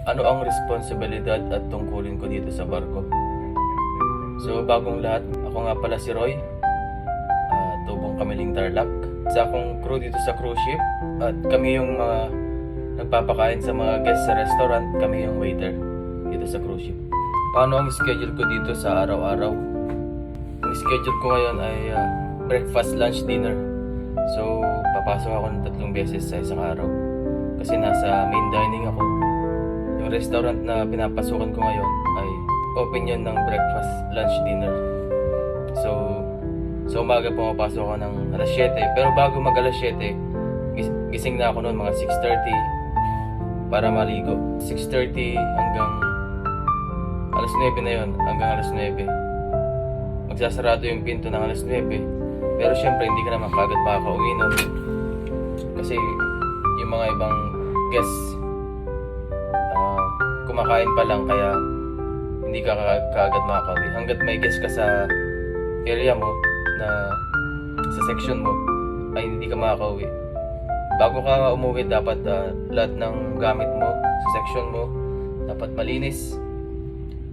Ano ang responsibilidad at tungkulin ko dito sa barko? So, bagong lahat, ako nga pala si Roy, tubong Kamiling Tarlac. Isa akong crew dito sa cruise ship at kami yung mga nagpapakain sa mga guests sa restaurant, kami yung waiter dito sa cruise ship. Paano ang schedule ko dito sa araw-araw? Ang schedule ko ngayon ay breakfast, lunch, dinner. So, papasok ako ng 3 beses sa isang araw kasi nasa main dining ako. Yung restaurant na pinapasukan ko ngayon ay open yun ng breakfast, lunch, dinner. So umaga pumapasok ako ng alas 7. Pero bago mag alas 7, gising na ako noon mga 6:30 para maligo. 6:30 hanggang alas 9 na yun, hanggang alas 9. Magsasarado yung pinto ng alas 9. Pero syempre hindi ka naman kagad makakauwi nun. Kasi yung mga ibang guests kumakain pa lang, kaya hindi ka kaagad makakauwi. Hanggat may guest ka sa area mo, na sa section mo, ay hindi ka makakauwi. Bago ka umuwi, dapat lahat ng gamit mo sa section mo dapat malinis.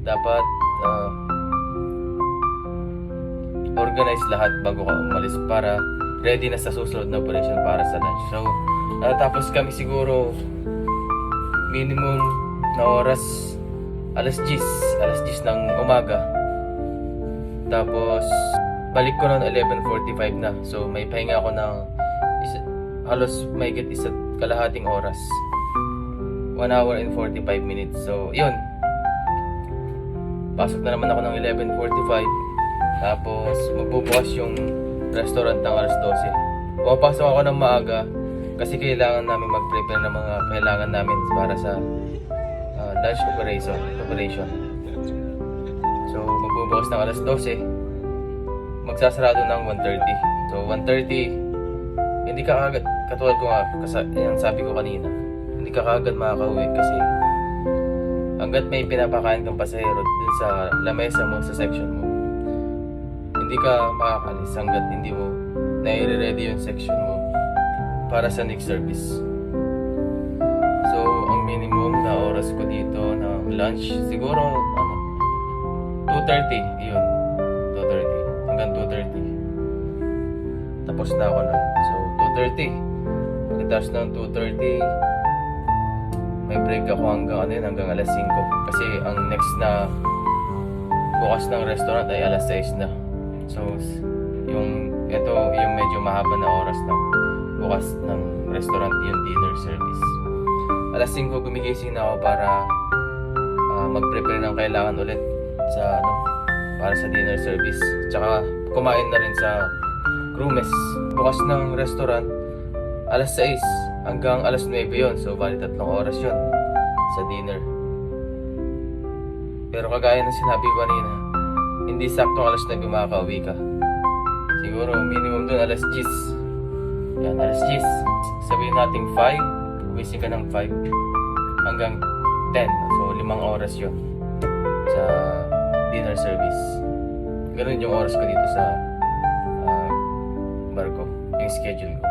Dapat organize lahat bago ka umalis para ready na sa susunod na operation para sa lunch. So, tapos kami siguro minimum na oras alas 10 ng umaga. Tapos balik ko noon 11:45 na. So may pahinga ako ng halos mahigit 1.5 oras. 1 hour and 45 minutes. So yun, pasok na naman ako ng 11:45. Tapos magbubukas yung restaurant ng alas 12. Pumapasok ako ng maaga kasi kailangan namin mag-prepare ng mga kailangan namin para sa lunch operation. So, magbubukas ng alas 12. Magsasarado ng 1:30. So, 1:30, hindi ka agad, katulad ko nga, yan sabi ko kanina, hindi ka agad makakauwi kasi hanggat may pinapakain kang pasahero dun sa lamesa mo, sa section mo, hindi ka makakalis hanggat hindi mo nai-ready yung section mo para sa next service. So, ang minimum na oras ko dito ng lunch, siguro 2:30, yun. 2:30 hanggang 2:30. Tapos na ako nun. So, 2:30. Pagkatapos ng 2:30, may break ako hanggang alas 5. Kasi ang next na bukas ng restaurant ay alas 6 na. So, yung medyo mahaba na oras ng bukas ng restaurant, yung dinner service. Alas 5 gumigising na ako para mag-prepare ng kailangan ulit sa para sa dinner service. Tsaka kumain na rin sa crew mess. Bukas ng restaurant alas 6 hanggang alas 9 yon. So bali 3 oras yon sa dinner. Pero kagaya ng sinabi ko kanina, hindi saktong alas 9 makakauwi ka. Siguro minimum doon alas 10. Yan, alas 10. Sabihin natin 5, wising ka ng 5 hanggang 10. So 5 oras yon sa dinner service. Ganun yung oras ko dito sa barko, yung schedule ko.